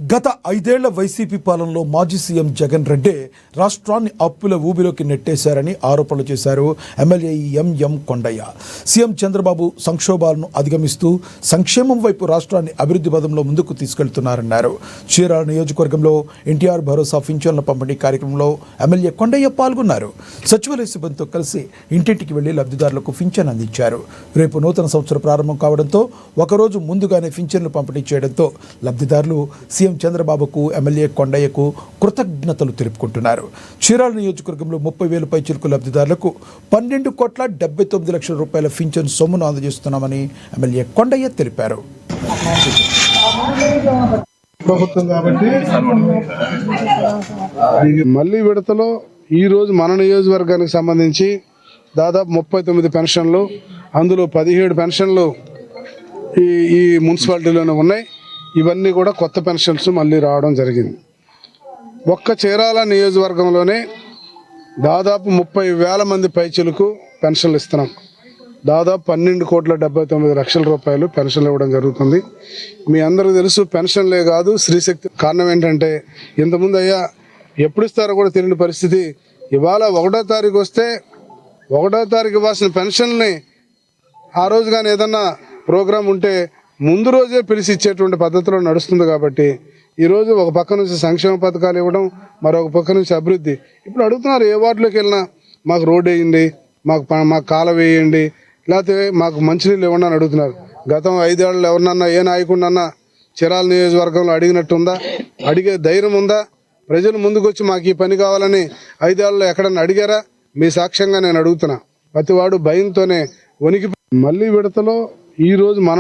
గత 5 ఏళ్ల వైసీపీ పాలనలో మాజీ సీఎం జగన్ రెడ్డి రాష్ట్రాన్ని అప్పుల ఊబిలోకి నెట్టేశారని ఆరోపణలు చేశారు MLA MM Kondaiah. CM Chandrababu సంక్షోభాలను అధిగమిస్తూ సంక్షేమం వైపు రాష్ట్రాన్ని అభివృద్ధి పదంలో ముందుకు తీసుకెళ్తున్నారన్నారు. చీరాల నియోజకవర్గంలో ఎన్టీఆర్ భరోసా పింఛన్ల పంపిణీ కార్యక్రమంలో ఎమ్మెల్యే కొండయ్య పాల్గొన్నారు. సచివాలయ సిబ్బందితో కలిసి ఇంటింటికి వెళ్లి లబ్ధిదారులకు పింఛన్ అందించారు. రేపు నూతన సంవత్సరం ప్రారంభం కావడంతో ఒకరోజు ముందుగానే పింఛన్లు పంపిణీ చేయడంతో లబ్ధిదారులు సీఎం చంద్రబాబుకు ఎమ్మెల్యే కొండయ్యకు కృతజ్ఞతలు తెలుపుకుంటున్నారు. చీరాల నియోజకవర్గంలో 30,000 పైచిలకు లబ్ధిదారులకు 12,79,00,000 రూపాయల పింఛన్ సొమ్మును అందజేస్తున్నామని ఎమ్మెల్యే కొండయ్య తెలిపారు. మళ్ళీ విడతలో ఈరోజు మన నియోజకవర్గానికి సంబంధించి దాదాపు 39 పెన్షన్లు, అందులో 17 పెన్షన్లు ఈ మున్సిపాలిటీలోనే ఉన్నాయి. ఇవన్నీ కూడా కొత్త పెన్షన్స్ మళ్ళీ రావడం జరిగింది. ఒక్క చీరాల నియోజకవర్గంలోనే దాదాపు 30,000 మంది పైచిలకు పెన్షన్లు ఇస్తున్నాం. దాదాపు 12,79,00,000 రూపాయలు పెన్షన్లు ఇవ్వడం జరుగుతుంది. మీ అందరికీ తెలుసు, పెన్షన్లే కాదు స్త్రీశక్తి. కారణం ఏంటంటే ఇంతకుముందు ఎప్పుడు ఇస్తారో కూడా తెలియని పరిస్థితి. ఇవాళ 1వ తారీఖు వస్తే 1వ తారీఖు ఇవ్వాల్సిన పెన్షన్ని ఆ రోజు కానీ ఏదన్నా ప్రోగ్రాం ఉంటే ముందు రోజే పిలిచి ఇచ్చేటువంటి పద్ధతిలో నడుస్తుంది. కాబట్టి ఈరోజు ఒక పక్క నుంచి సంక్షేమ పథకాలు ఇవ్వడం, మరొక పక్క నుంచి అభివృద్ధి. ఇప్పుడు అడుగుతున్నారు, ఏ వార్డులోకి వెళ్ళినా మాకు రోడ్డు వేయండి, మాకు కాలువ వేయండి, లేకపోతే మాకు మంచినీళ్ళు ఇవ్వండి అని అడుగుతున్నారు. గతం 5 ఏళ్ళు ఎవరినన్నా ఏ నాయకుడినన్నా చీరాల నియోజకవర్గంలో అడిగినట్టుందా? అడిగే ధైర్యం ఉందా? ప్రజలు ముందుకు వచ్చి మాకు ఈ పని కావాలని 5 ఏళ్ళలో ఎక్కడన్నా అడిగారా? మీ సాక్ష్యంగా నేను అడుగుతున్నా. ప్రతివాడు భయంతోనే వణికి. మళ్ళీ విడతలో ఈరోజు మన